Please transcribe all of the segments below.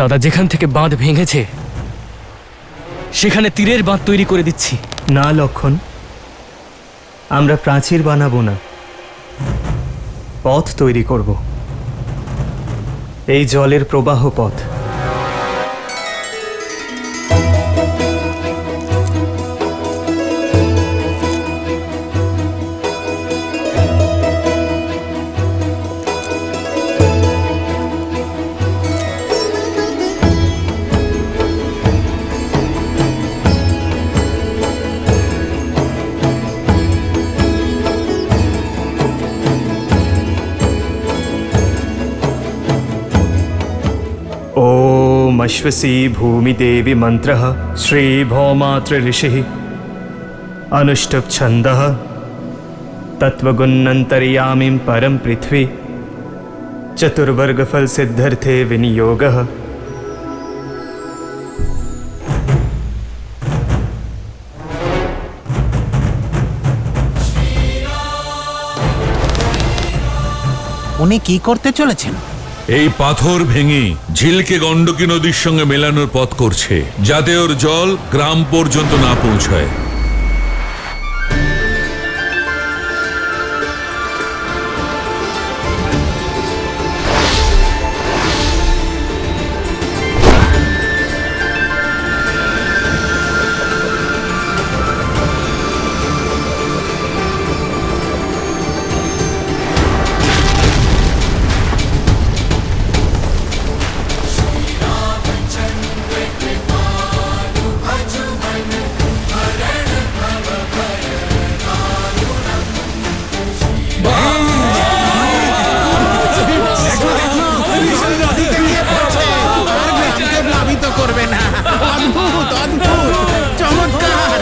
দাদা, যেখান থেকে বাঁধ ভেঙেছে সেখানে তীরের বাঁধ তৈরি করে দিচ্ছি। না লক্ষণ, আমরা প্রাচীর বানাবো না, পথ তৈরি করব। এই জলের প্রবাহ পথ। ओम अश्वसी भूमिदेवी मंत्रः श्री भौमात्र ऋषिः अनुष्टुप् छन्दः तत्त्वगुणन्तर्यामिं परम पृथ्वी चतुर्वर्गफल सिद्धर्थे विनियोगः। উনি কি করতে চলেছেন? এই পাথর ভেঙে ঝিলকে গণ্ডকী নদীর সঙ্গে মেলানোর পথ করছে, যাতে ওর জল গ্রাম পর্যন্ত না পৌঁছায়। করবে না। অদ্ভুত অদ্ভুত চমৎকার।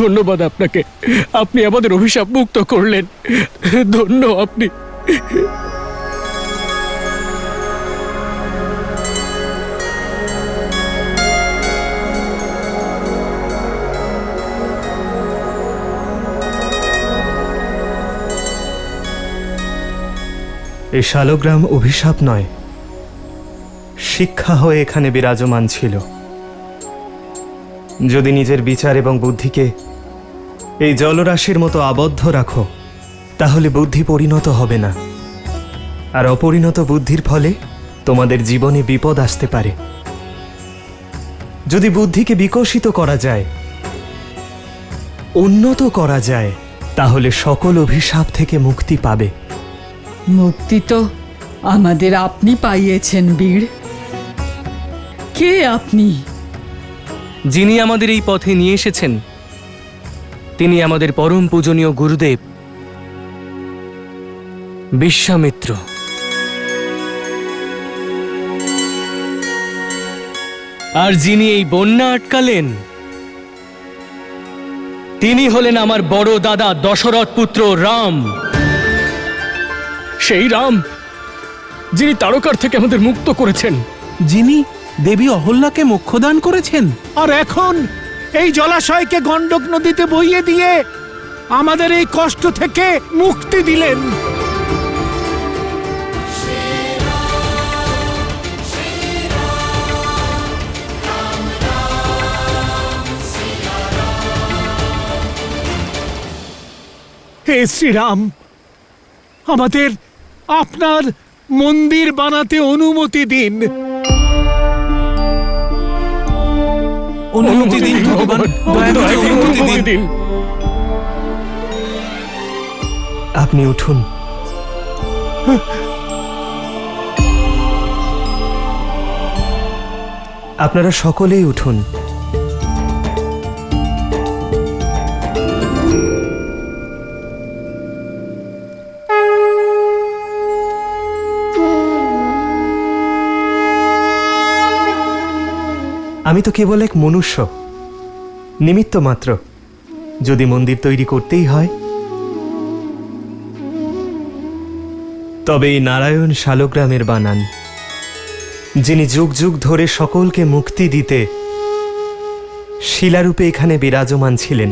ধন্যবাদ আপনাকে, আপনি আমাদের অভিশাপ মুক্ত করলেন। ধন্য আপনি। এই শালগ্রাম অভিশাপ নয়, শিক্ষা হয়ে এখানে বিরাজমান ছিল। যদি নিজের বিচার এবং বুদ্ধিকে এই জলরাশির মতো আবদ্ধ রাখো, তাহলে বুদ্ধি পরিণত হবে না, আর অপরিণত বুদ্ধির ফলে তোমাদের জীবনে বিপদ আসতে পারে। যদি বুদ্ধিকে বিকশিত করা যায়, উন্নত করা যায়, তাহলে সকল অভিশাপ থেকে মুক্তি পাবে। মুক্তি তো আমাদের আপনি পাইয়েছেন বীর। কে আপনি? যিনি আমাদের এই পথে নিয়ে এসেছেন তিনি আমাদের পরম পূজনীয় গুরুদেব বিশ্বামিত্র। আর যিনি এই বন্যা আটকালেন তিনি হলেন আমার বড় দাদা দশরথ পুত্র রাম। সেই রাম যিনি তারকার থেকে আমাদের মুক্ত করেছেন, যিনি দেবী অহল্যাকে মোক্ষদান করেছেন, আর এখন এই জলাশয়কে গণ্ডক নদীতে বইয়ে দিয়ে আমাদের এই কষ্ট থেকে মুক্তি দিলেন। হে শ্রীরাম, আমাদের আপনার মন্দির বানাতে অনুমতি দিন। অনুমতি দিন ভগবান, দয়া করে অনুমতি দিন। আপনি উঠুন। আপনারা সকলেই উঠুন। আমি তো কেবল এক মনুষ্য, নিমিত্ত মাত্র। যদি মন্দির তৈরি করতেই হয়, তবে এই নারায়ণ শালগ্রামের বানান, যিনি যুগ যুগ ধরে সকলকে মুক্তি দিতে শিলারূপে এখানে বিরাজমান ছিলেন।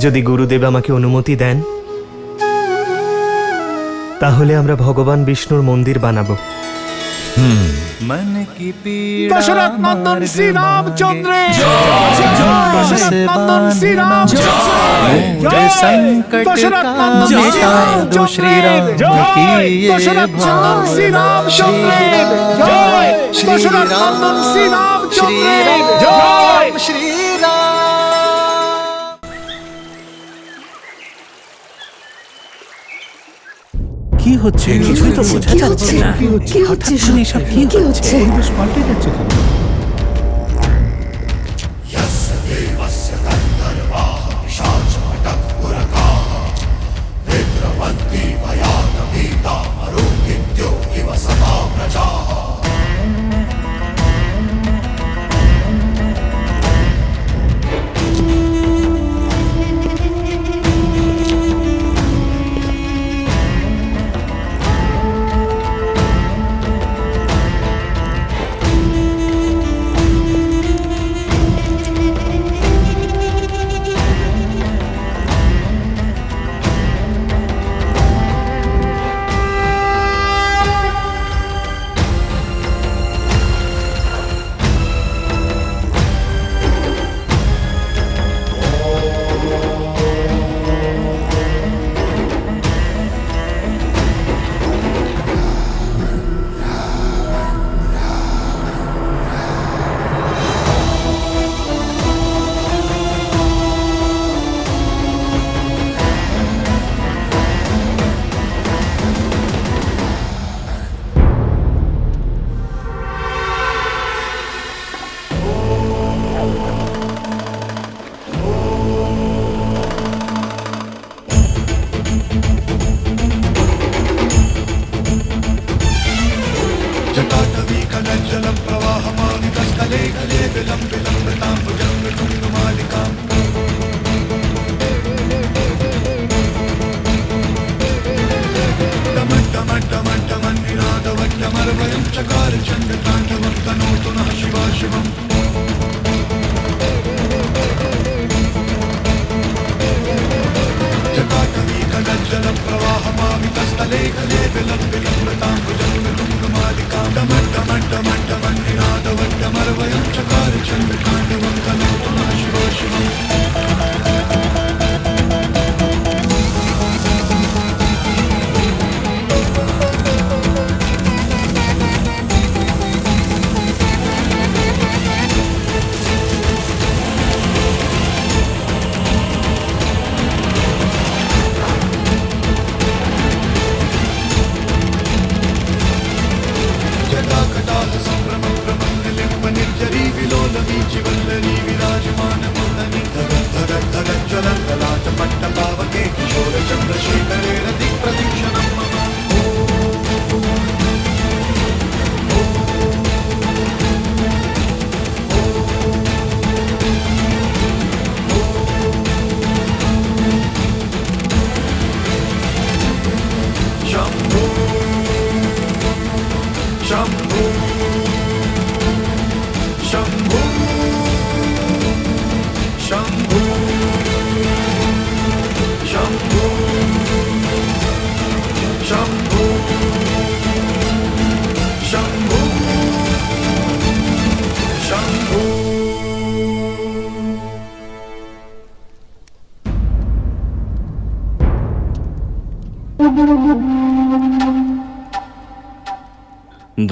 যদি গুরুদেব আমাকে অনুমতি দেন, তাহলে আমরা ভগবান বিষ্ণুর মন্দির বানাবো। দশরথ নন্দন শ্রী রামচন্দ্রের দশরথ নন্দন শ্রী রামচন্দ্রের দশরথ নন্দন শ্রী রামচন্দ্রের দশরথ নন্দন শ্রী রামচন্দ্রের দশরথ নন্দন শ্রী রামচন্দ্রের জয় শ্রী কি হচ্ছে? কিছুই তো বোঝা যাচ্ছে না। কি হচ্ছে এসব কি হচ্ছে? পাল্টে যাচ্ছে কেন?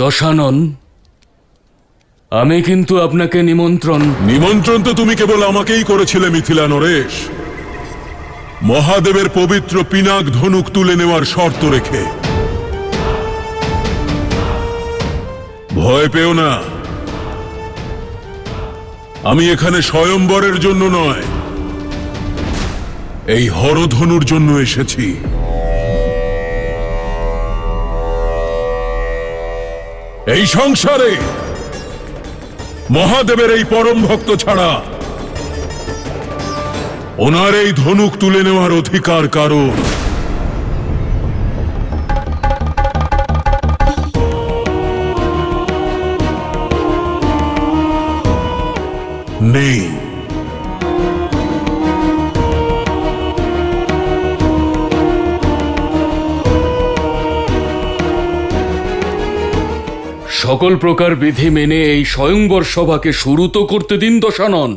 দশানন, আমি কিন্তু আপনাকে নিমন্ত্রণ তো তুমি কেবল আমাকেই করেছিলে মিথিলা নরেশ, মহাদেবের পবিত্র পিনাক ধনুক তুলে নেওয়ার শর্ত রেখে। ভয় পেও না, আমি এখানে স্বয়ম্বরের জন্য নয়, এই হরধনুর জন্য এসেছি। এই সংসারে মহাদেবের এই পরম ভক্ত ছাড়া ওনার এই ধনুক তুলে নেওয়ার অধিকার কারণ নেই। সকল প্রকার বিধি মেনে এই স্বয়ংবর সভাকে শুরু তো করতে দিন দশানন।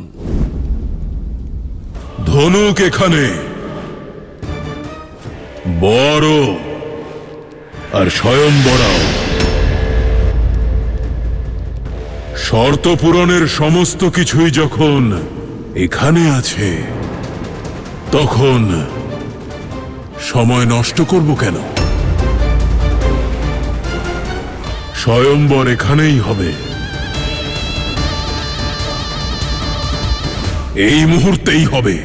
ধনুক এখানে, বড় আর স্বয়ংবরাও। শর্ত পূরণের সমস্ত কিছুই যখন এখানে আছে, তখন সময় নষ্ট করব কেন? স্বয়ংবর এখানেই হবে, এই মুহূর্তেই হবে।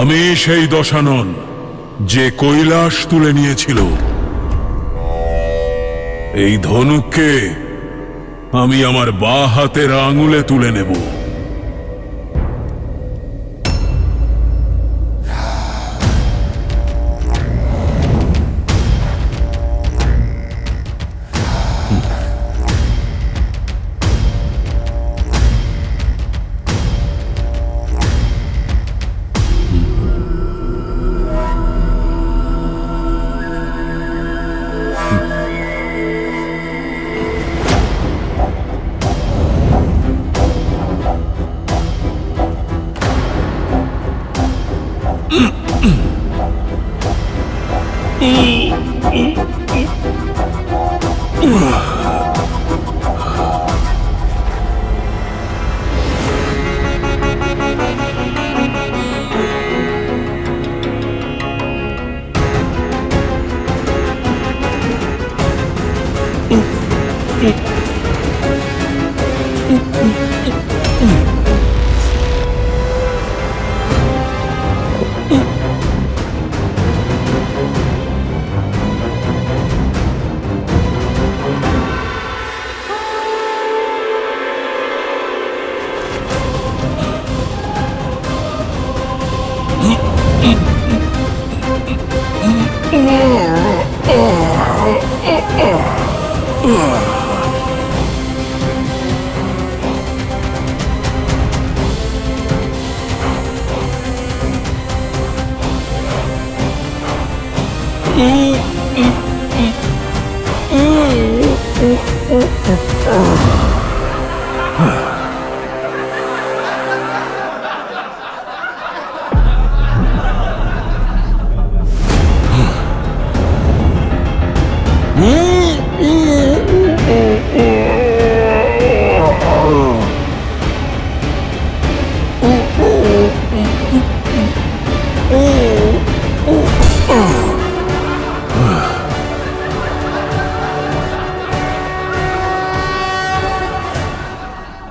আমি সেই দশানন যে কৈলাস তুলে নিয়েছিল। এই ধনুককে আমি আমার বাঁ হাতের আঙুলে তুলে নেব।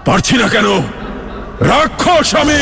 পারছি না কেন? রাক্ষস আমি!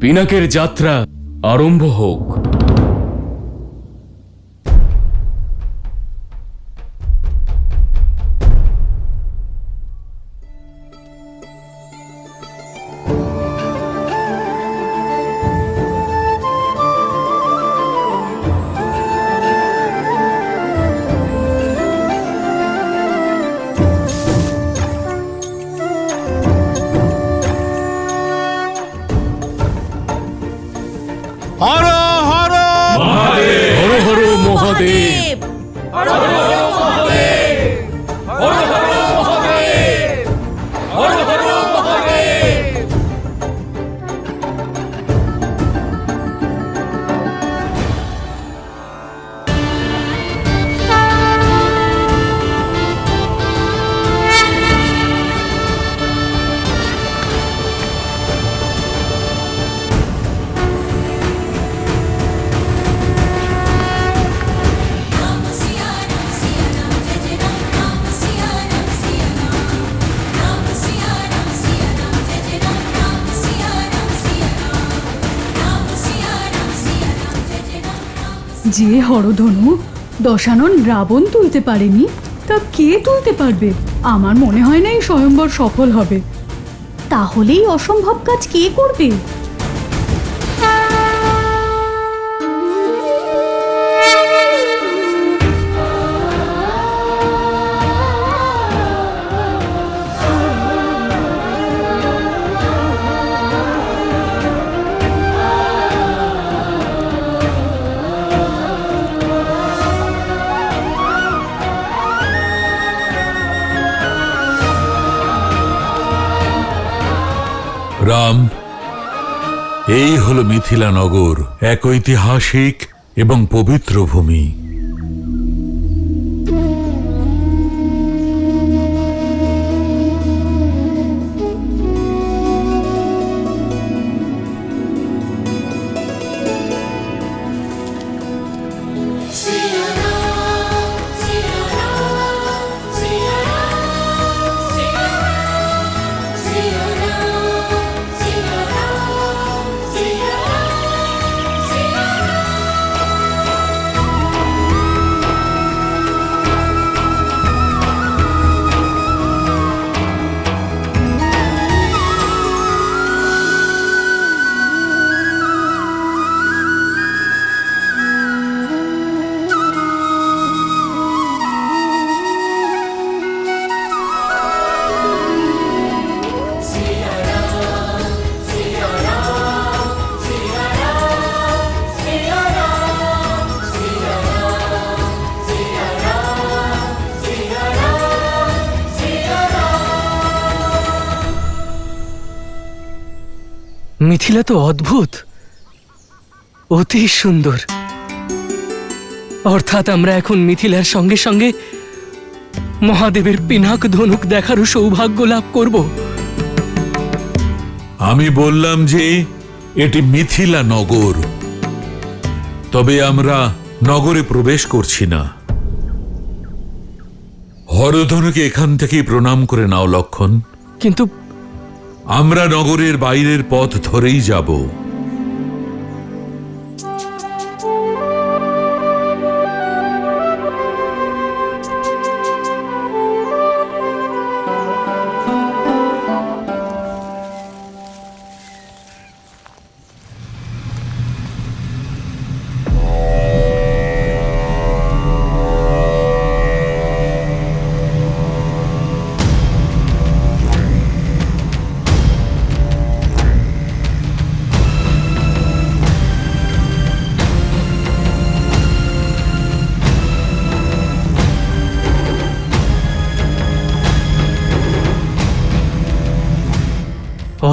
পিনাকের যাত্রা আরম্ভ হোক। হর হর হর হর মহাদেব। যে হরধনু দশানন রাবণ তুলতে পারেনি, তা কে তুলতে পারবে? আমার মনে হয় না এই স্বয়ংবর সফল হবে। তাহলেই অসম্ভব কাজ কে করবে? রাম, এই হলো মিথিলা নগর, এক ঐতিহাসিক এবং পবিত্র ভূমি। মিথিলা তো অদ্ভুত, অতি সুন্দর। অর্থাৎ আমরা এখন মিথিলার সঙ্গে সঙ্গে মহাদেবের পিনাক ধনুক দেখারও সৌভাগ্য লাভ করব। আমি বললাম যে এটি মিথিলা নগর, তবে আমরা নগরে প্রবেশ করছি না। হরধনুকে এখান থেকেই প্রণাম করে নাও লক্ষণ। কিন্তু আমরা নগরের বাইরের পথ ধরেই যাব।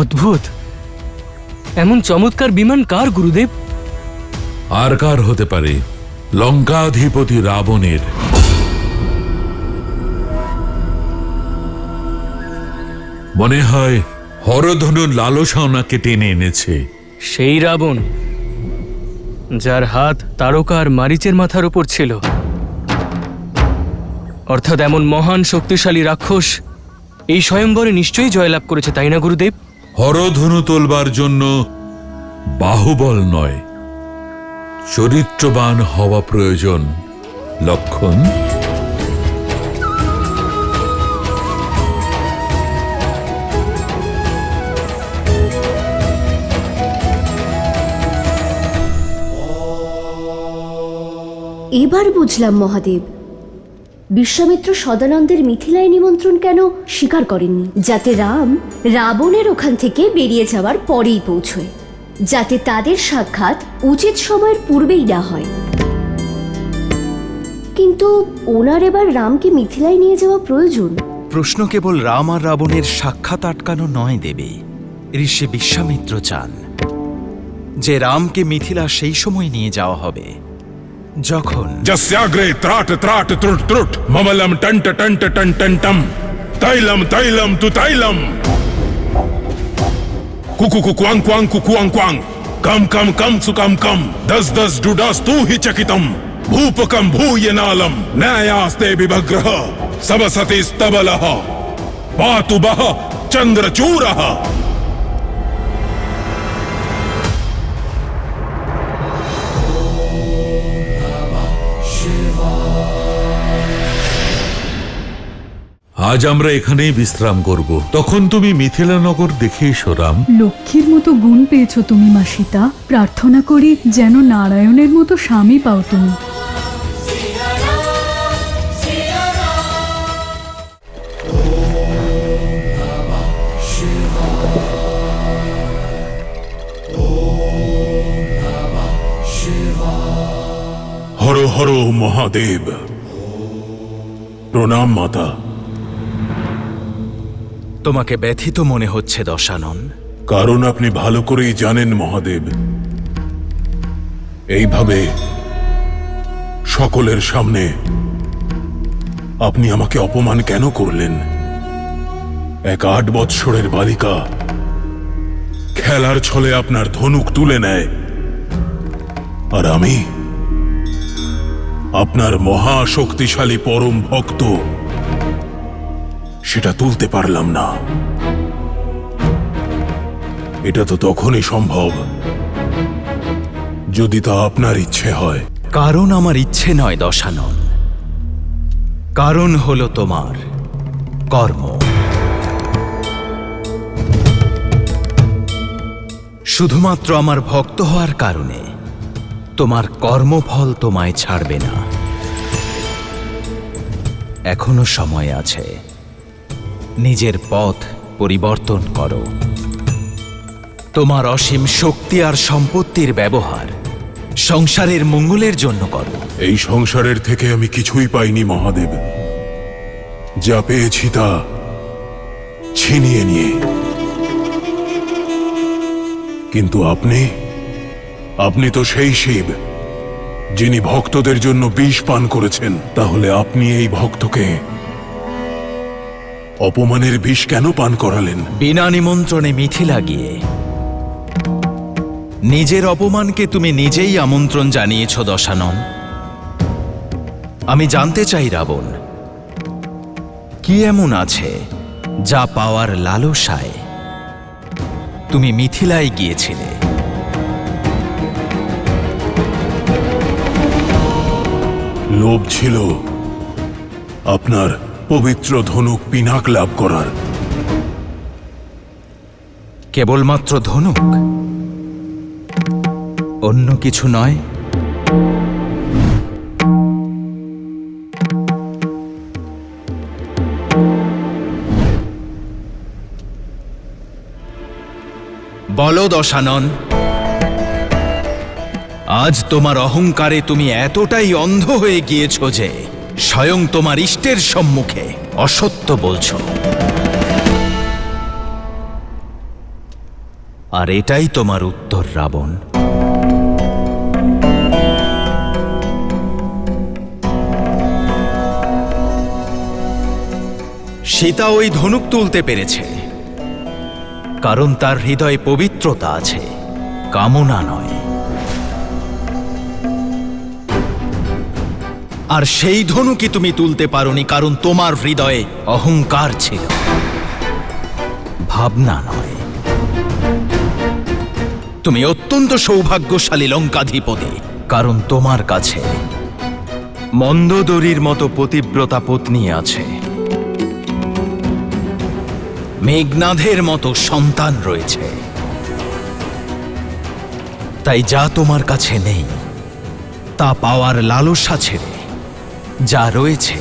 অদ্ভুত, এমন চমৎকার বিমান কার গুরুদেব? আর কার হতে পারে? লঙ্কাধিপতি রাবণের। মনে হয় হরধনুর লালসা ওনাকে টেনে এনেছে। সেই রাবণ যার হাত তারকা আর মারিচের মাথার উপর ছিল। অর্থাৎ এমন মহান শক্তিশালী রাক্ষস এই স্বয়ংবরে নিশ্চয়ই জয়লাভ করেছে, তাই না গুরুদেব? হরধনু তোলবার জন্য বাহুবল নয়, চরিত্রবান হওয়া প্রয়োজন। লক্ষণ, এবার বুঝলাম মহাদেব, বিশ্বামিত্র সদানন্দের মিথিলায় নিমন্ত্রণ কেন স্বীকার করেননি, যাতে রাম রাবণের ওখান থেকে বেরিয়ে যাওয়ার পরেই পৌঁছয়, যাতে তাদের সাক্ষাৎ উচিত সময়ের পূর্বেই না হয়। কিন্তু ওনার এবার রামকে মিথিলায় নিয়ে যাওয়া প্রয়োজন। প্রশ্ন কেবল রাম আর রাবণের সাক্ষাৎ আটকানো নয় দেবী। ঋষি বিশ্বামিত্র চান যে রামকে মিথিলা সেই সময় নিয়ে যাওয়া হবে যখন যস্যাগ্রে ত্রাট ত্রাট ত্রুট ত্রুট মমলম টন্ট টন্ট টন টন টম তৈলম তৈলম তু তৈলম কুকু কুকুয়াং কুয়াং কুকুয়াং কুয়াং কম কম কম সুকম কম দস দস ডুডাস তু হি চকিতম ভূপকম ভূয়নালম ন্যায়াস্তে বিভগ্রহ সবসতি স্তবলহ পাতু বহ চন্দ্রচূরহ। আজ আমরা এখানেই বিশ্রাম করব, তখন তুমি মিথিলানগর দেখে এসো রাম। লক্ষ্মীর মতো গুণ পেয়েছো তুমি মা সীতা। প্রার্থনা করি যেন নারায়ণের মতো স্বামী পাও তুমি। হর হর মহাদেব। প্রণাম মাতা। তোমাকে ব্যথিত মনে হচ্ছে দশানন। কারণ আপনি ভালো করেই জানেন মহাদেব, এইভাবে সকলের সামনে আপনি আমাকে অপমান কেন করলেন? এক 8 বৎসরের বালিকা খেলার ছলে আপনার ধনুক তুলে নেয়, আর আমি আপনার মহা শক্তিশালী পরম ভক্ত সেটা তুলতে পারলাম না। এটা তো তখনই সম্ভব যদি তা আপনার ইচ্ছে হয়। কারণ আমার ইচ্ছে নয় দশানন, কারণ হলো তোমার কর্ম। শুধুমাত্র আমার ভক্ত হওয়ার কারণে তোমার কর্মফল তোমায় ছাড়বে না। এখনো সময় আছে, নিজের পথ পরিবর্তন করো। তোমার অসীম শক্তি আর সম্পত্তির ব্যবহার সংসারের মঙ্গলের জন্য করো। এই সংসারের থেকে আমি কিছুই পাইনি মহাদেব, যা পেয়েছি তা ছিনিয়ে নিয়ে। কিন্তু আপনি তো সেই শিব যিনি ভক্তদের জন্য বিষ পান করেছেন। তাহলে আপনি এই ভক্তকে অপমানের বিষ কেন পান করালেন? বিনা নিমন্ত্রণে মিথিলা গিয়ে নিজের অপমানকে তুমি নিজেই আমন্ত্রণ জানিয়েছ দশানন। আমি জানতে চাই রাবণ, কি এমন আছে যা পাওয়ার লালসায় তুমি মিথিলায় গিয়েছিলে? লোভ ছিল আপনার পবিত্র ধনুক পিনাক লাভ করার। কেবলমাত্র ধনুক, অন্য কিছু নয়? বলো দশানন, আজ তোমার অহংকারে তুমি এতটাই অন্ধ হয়ে গিয়েছ যে স্বয়ং তোমার ইষ্টের সম্মুখে অসত্য বলছ। আর এটাই তোমার উত্তর রাবণ। সীতা ওই ধনুক তুলতে পেরেছে কারণ তার হৃদয়ে পবিত্রতা আছে, কামনা নয়। আর সেই ধনুকই তুমি তুলতে পারোনি কারণ তোমার হৃদয়ে অহংকার ছিল, ভাবনা নয়। তুমি অত্যন্ত সৌভাগ্যশালী লঙ্কাধিপতি, কারণ তোমার কাছে মন্দোদরীর মতো পতিব্রতা পত্নী আছে, মেঘনাদের মতো সন্তান রয়েছে। তাই যা তোমার কাছে নেই তা পাওয়ার লালসা ছেড়ে যা রয়েছে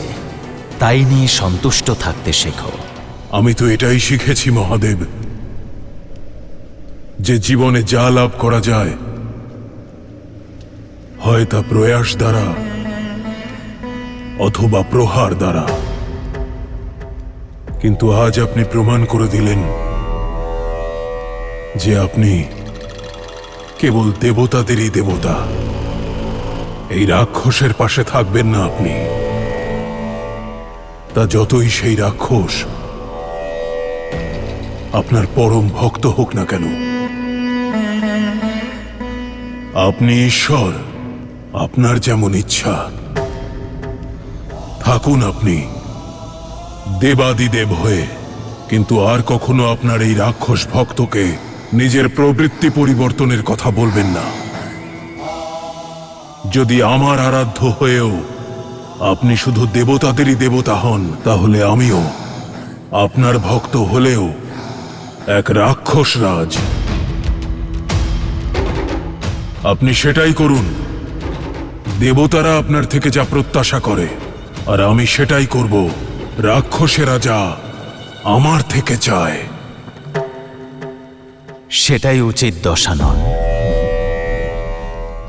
তাই নিয়ে সন্তুষ্ট থাকতে শেখো। আমি তো এটাই শিখেছি মহাদেব, যে জীবনে যা লাভ করা যায় হয় তা প্রয়াস দ্বারা অথবা প্রহার দ্বারা। কিন্তু আজ আপনি প্রমাণ করে দিলেন যে আপনি কেবল দেবতাদেরই দেবতা। এই রাক্ষসের পাশে থাকবেন না আপনি, তা যতই সেই রাক্ষস আপনার পরম ভক্ত হোক না কেন। আপনি ঈশ্বর, আপনার যেমন ইচ্ছা থাকুন আপনি দেবাদিদেব হয়ে, কিন্তু আর কখনো আপনার এই রাক্ষস ভক্তকে নিজের প্রবৃত্তি পরিবর্তনের কথা বলবেন না। যদি আমার আরাধ্য হয়েও আপনি শুধু দেবতাদেরই দেবতা হন, তাহলে আমিও আপনার ভক্ত হলেও এক রাক্ষস রাজ। আপনি সেটাই করুন। দেবতারা আপনার থেকে যা প্রত্যাশা করে, আর আমি সেটাই করব। রাক্ষসেরা যা আমার থেকে চায়। সেটাই উচিত দশানন।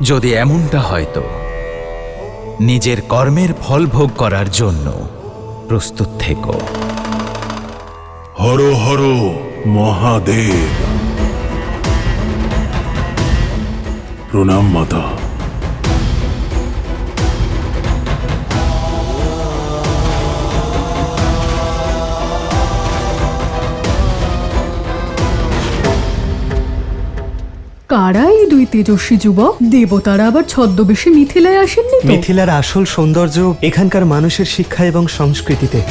যদি এমনটা হয়তো নিজের কর্মের ফল ভোগ করার জন্য প্রস্তুত থেকো। হর হর মহাদেব। প্রণাম মাতা। কারা এই দুই তেজস্বী যুবক? দেবতারা আবার ছদ্মবেশে মিথিলায় আসেননি তো? মিথিলার আসল সৌন্দর্য এখানকার মানুষের শিক্ষা এবং সংস্কৃতিতে।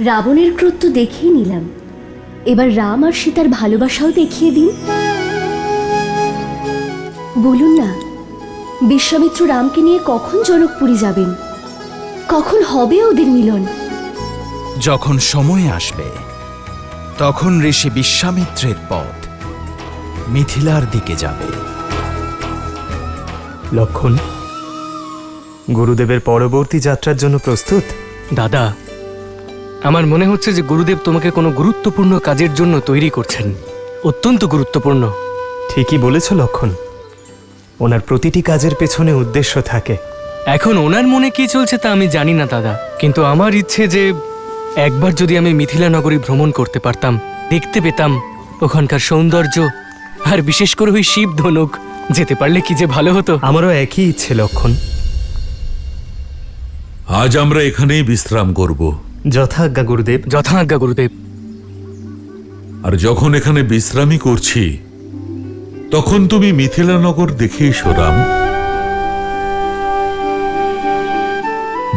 রাবণের ক্রোধ তো দেখিয়ে নিলাম, এবার রাম আর সীতার ভালোবাসাও দেখিয়ে দিন। বলুন না, বিশ্বামিত্র রামকে নিয়ে কখন জনকপুরী যাবেন? কখন হবে ওদের মিলন? যখন সময় আসবে তখন ঋষি বিশ্বামিত্রের পথ মিথিলার দিকে যাবে। লক্ষণ, গুরুদেবের পরবর্তী যাত্রার জন্য প্রস্তুত? দাদা, আমার মনে হচ্ছে যে গুরুদেব তোমাকে কোনো গুরুত্বপূর্ণ কাজের জন্য তৈরি করছেন। অত্যন্ত গুরুত্বপূর্ণ। ঠিকই বলেছ লক্ষণ, ওনার প্রতিটি কাজের পেছনে উদ্দেশ্য থাকে। এখন ওনার মনে কি চলছে তা আমি জানি না দাদা, কিন্তু আমার ইচ্ছে যে একবার যদি আমি মিথিলা নগরী ভ্রমণ করতে পারতাম, দেখতে পেতাম ওখানকার সৌন্দর্য, আর বিশেষ করে ওই শিব ধনুক। যেতে পারলে কি যে ভালো হতো। আমারও একই ইচ্ছে লক্ষণ। আজ আমরা এখানেই বিশ্রাম করব। যথাজ্ঞা গুরুদেব। যথাজ্ঞা গুরুদেব। আর যখন এখানে বিশ্রামই করছি তখন তুমি মিথিলানগর দেখে এসো রাম।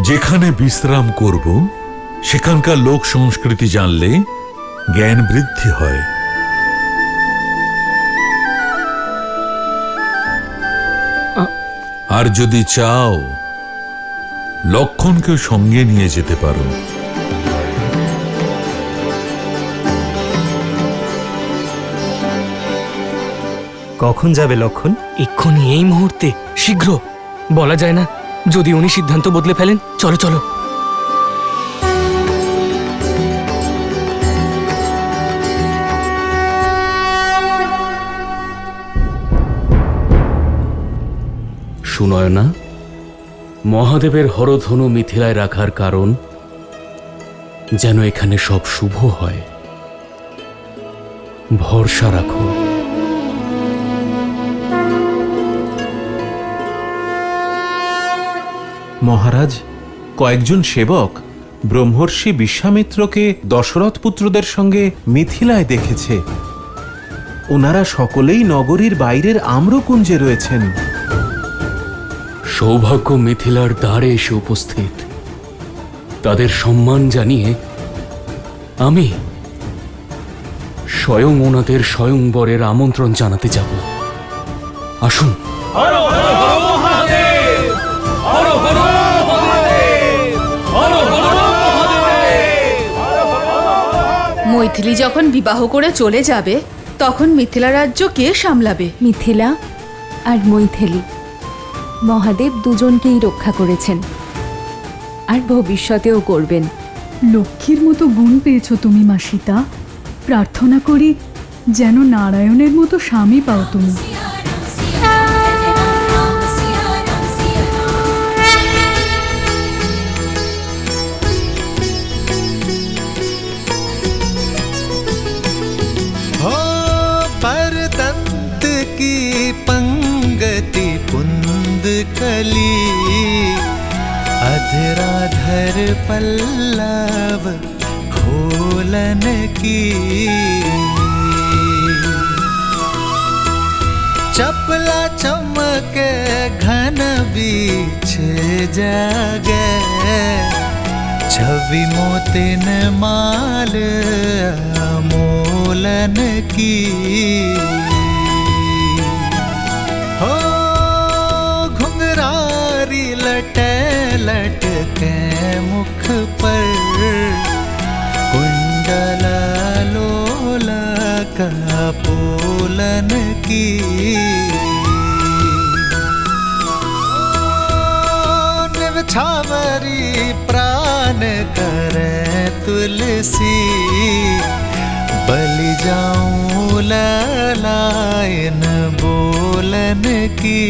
যেখানে বিশ্রাম করব সেখানকার লোক সংস্কৃতি জানলে জ্ঞান বৃদ্ধি হয়। আর যদি চাও লক্ষণকে সঙ্গে নিয়ে যেতে পারো। কখন যাবে লক্ষণ? এক্ষুনি, এই মুহূর্তে, শীঘ্র। বলা যায় না, যদি উনি সিদ্ধান্ত বদলে ফেলেন। চলো চলো। সুনয়না, মহাদেবের হরধনু মিথিলায় রাখার কারণ যেন এখানে সব শুভ হয়। ভরসা রাখো। মহারাজ, কয়েকজন সেবক ব্রহ্মর্ষি বিশ্বামিত্রকে দশরথ পুত্রদের সঙ্গে মিথিলায় দেখেছে। ওনারা সকলেই নগরীর বাইরের আম্রকুঞ্জে রয়েছেন। সৌভাগ্য মিথিলার দ্বারে এসে উপস্থিত। তাদের সম্মান জানিয়ে আমি স্বয়ং ওনাদের স্বয়ংবরের আমন্ত্রণ জানাতে যাব। আসুন। মৈথিলী যখন বিবাহ করে চলে যাবে তখন মিথিলা রাজ্য কে সামলাবে? মিথিলা আর মৈথিলী মহাদেব দুজনকেই রক্ষা করেছেন, আর ভবিষ্যতেও করবেন। লক্ষ্মীর মতো গুণ পেয়েছো তুমি মা সীতা। প্রার্থনা করি যেন নারায়ণের মতো স্বামী পাও তুমি। हो परतंत की पंगति पुंद कली अधराधर पल्लव खोलन की चपला चमके घन बीच जागे छवि मोतिन माल अमोलन की हो घुंघरारी लटे लटके मुख पर कुंडल लोला का पोलन की छावरी प्राण करे तुलसी बलि जाऊं ललायन बोलन की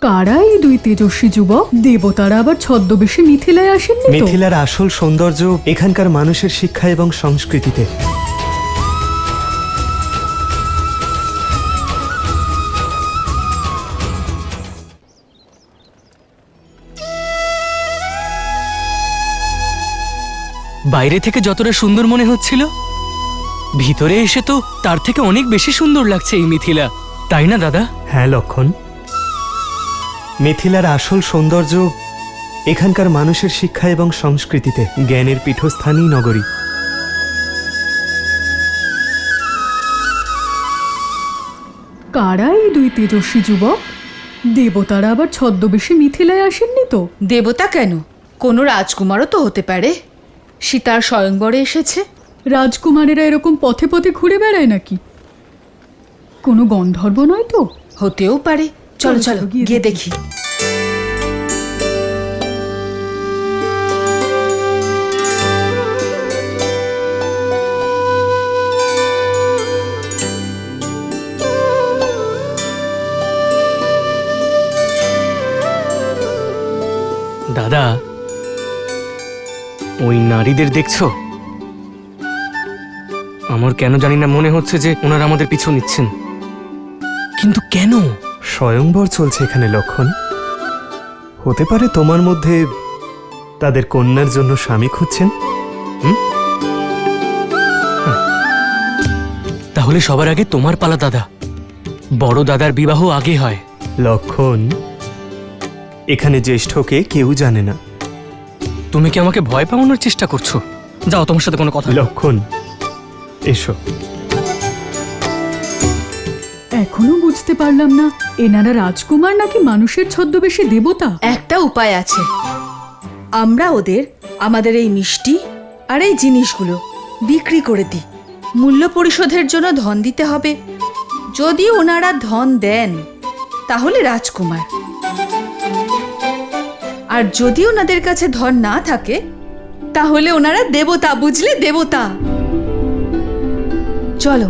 কারা এই দুই তেজস্বী যুবক? দেবতারা আবার ছদ্মবেশে মিথিলায় আসেননি তো? মিথিলার আসল সৌন্দর্য এখানকার মানুষের শিক্ষা এবং সংস্কৃতিতে। বাইরে থেকে যতটা সুন্দর মনে হচ্ছিল, ভিতরে এসে তো তার থেকে অনেক বেশি সুন্দর লাগছে এই মিথিলা, তাই না দাদা? হ্যাঁ লক্ষণ, মিথিলার আসল সৌন্দর্য এখানকার মানুষের শিক্ষা এবং সংস্কৃতিতে। জ্ঞানের পীঠস্থানই নগরী। কারা এই দুই তেজস্বী যুবক? দেবতারা আবার ছদ্মবেশে মিথিলায় আসেননি তো? দেবতা কেন, কোনো রাজকুমারও তো হতে পারে। সীতার স্বয়ংবরে এসেছে। রাজকুমারেরা এরকম পথে পথে ঘুরে বেড়ায় নাকি? কোনো গন্ধর্ব নয় তো? হতেও পারে। চলো চলো গিয়ে দেখি। দাদা, ওই নারীদের দেখছো? আমার কেন জানি না মনে হচ্ছে যে ওনারা আমাদের পিছু নিচ্ছেন। কিন্তু কেন? স্বয়ংবর চলছে এখানে লক্ষণ। হতে পারে তোমার মধ্যে তাদের কন্যার জন্য স্বামী খুঁজছেন। তাহলে সবার আগে তোমার পালা দাদা। বড় দাদার বিবাহ আগে হয়। লক্ষণ, এখানে জ্যেষ্ঠকে কেউ জানে না। তুমি কি আমাকে ভয় পাওয়ানোর চেষ্টা করছো? যাও, তোমার সাথে কোনো কথা। লক্ষণ, এসো। এখনো বুঝতে পারলাম না এনারা রাজকুমার নাকি মানুষের ছদ্মবেশে দেবতা। একটা উপায় আছে, আমরা ওদের আমাদের এই মিষ্টি আর এই জিনিসগুলো বিক্রি করে দিই। মূল্য পরিশোধের জন্য ধন দিতে হবে। যদি ওনারা ধন দেন তাহলে রাজকুমার, আর যদি ওনাদের কাছে ধন না থাকে তাহলে ওনারা দেবতা। বুঝলে? দেবতা। চলো।